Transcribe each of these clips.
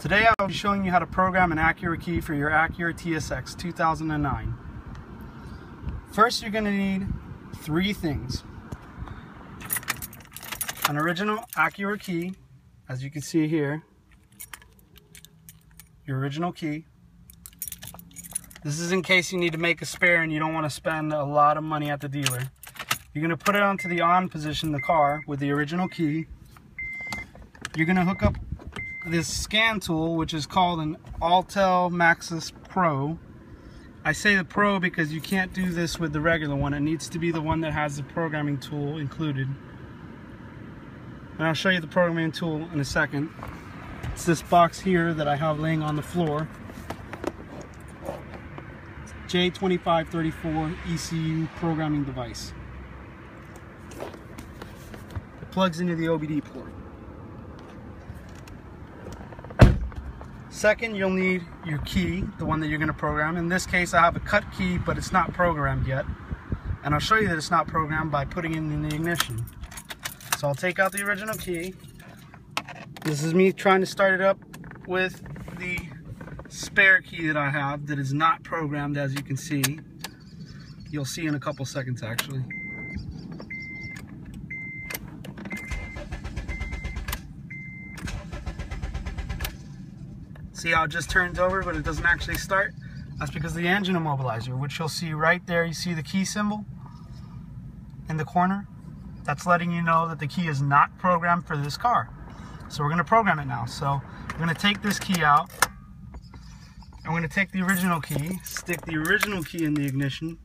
Today I'll be showing you how to program an Acura key for your Acura TSX 2009. First, you're going to need three things. An original Acura key, as you can see here, your original key. This is in case you need to make a spare and you don't want to spend a lot of money at the dealer. You're going to put it onto the on position of the car with the original key. You're going to hook up this scan tool, which is called an Autel MaxiSys Pro. I say the Pro because you can't do this with the regular one. It needs to be the one that has the programming tool included. And I'll show you the programming tool in a second. It's this box here that I have laying on the floor. J2534 ECU programming device. It plugs into the OBD port. Second, you'll need your key, the one that you're going to program. In this case, I have a cut key, but it's not programmed yet. And I'll show you that it's not programmed by putting it in the ignition. So I'll take out the original key. This is me trying to start it up with the spare key that I have that is not programmed, as you can see. You'll see in a couple seconds, actually. See how it just turns over, but it doesn't actually start? That's because of the engine immobilizer, which you'll see right there. You see the key symbol in the corner? That's letting you know that the key is not programmed for this car. So we're going to program it now. So we're going to take this key out. I'm going to take the original key, stick the original key in the ignition,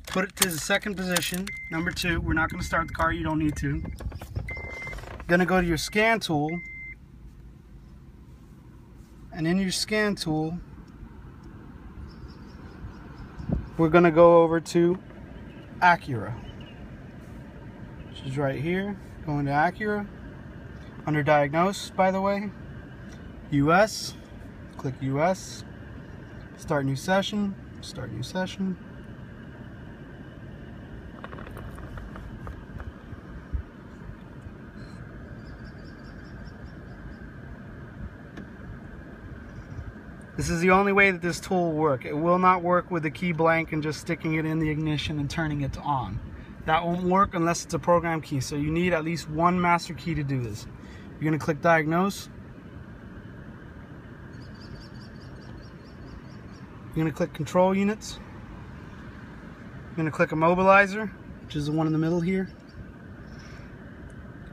put it to the second position, number 2. We're not going to start the car, you don't need to. Going to go to your scan tool. And in your scan tool, we're going to go over to Acura, which is right here. Going to Acura. Under diagnose, by the way, US. Click US. Start new session. Start new session. This is the only way that this tool will work. It will not work with the key blank and just sticking it in the ignition and turning it to on. That won't work unless it's a program key. So you need at least one master key to do this. You're going to click diagnose. You're going to click control units. You're going to click immobilizer, which is the one in the middle here.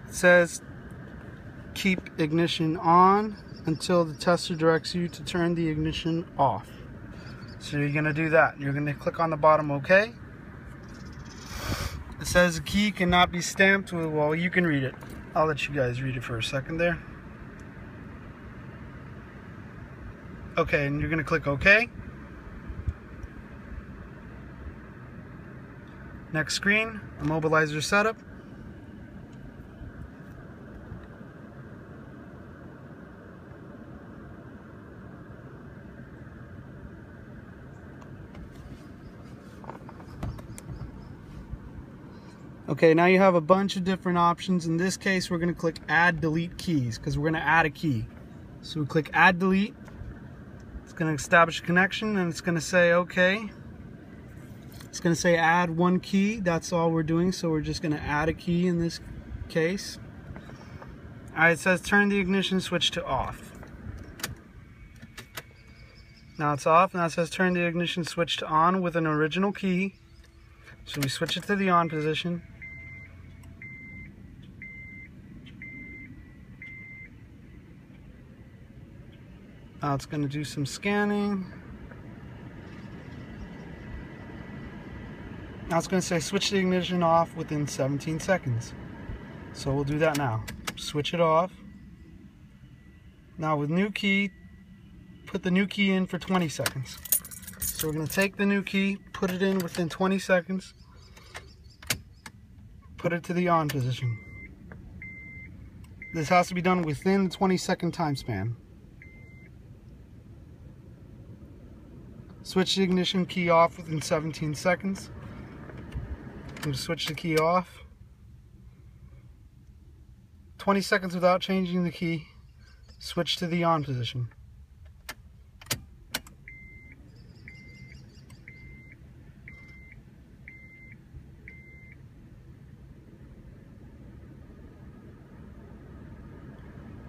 It says keep ignition on until the tester directs you to turn the ignition off. So you're going to do that. You're going to click on the bottom OK. It says the key cannot be stamped with, well, you can read it. I'll let you guys read it for a second there. Okay, and you're going to click OK. Next screen, immobilizer setup. Okay, now you have a bunch of different options. In this case, we're going to click add delete keys because we're going to add a key. So we click add delete. It's going to establish a connection and it's going to say okay. It's going to say add one key. That's all we're doing. So we're just going to add a key in this case. Alright, it says turn the ignition switch to off. Now it's off. Now it says turn the ignition switch to on with an original key. So we switch it to the on position. Now it's going to do some scanning. Now it's going to say switch the ignition off within 17 seconds. So we'll do that now. Switch it off. Now with new key, put the new key in for 20 seconds. So we're going to take the new key, put it in within 20 seconds, put it to the on position. This has to be done within the 20-second time span. Switch the ignition key off within 17 seconds. I'm going to switch the key off. 20 seconds without changing the key. switch to the on position.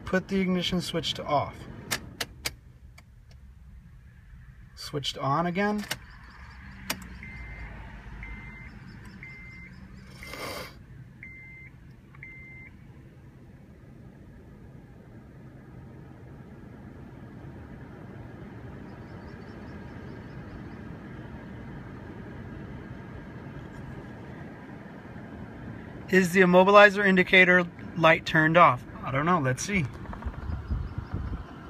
Put the ignition switch to off. Switch to on again. Is the immobilizer indicator light turned off? I don't know, let's see.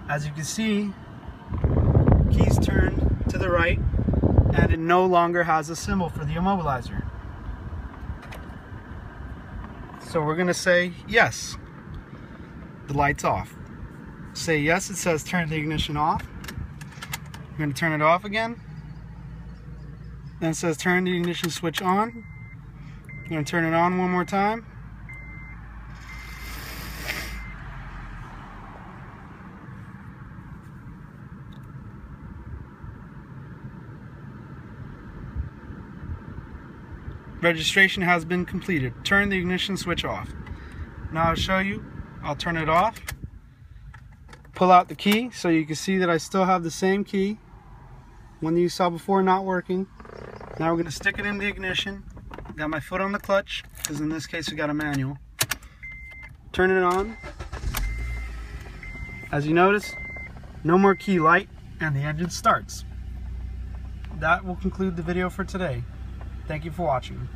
As you can see, keys turned to the right and it no longer has a symbol for the immobilizer. So we're going to say yes, the light's off. Say yes, it says turn the ignition off. We're going to turn it off again. Then it says turn the ignition switch on. I'm going to turn it on one more time. Registration has been completed. Turn the ignition switch off. Now I'll show you. I'll turn it off. Pull out the key so you can see that I still have the same key. One you saw before not working. Now we're going to stick it in the ignition. Got my foot on the clutch, because in this case we got a manual. Turn it on. As you notice, no more key light and the engine starts. That will conclude the video for today. Thank you for watching.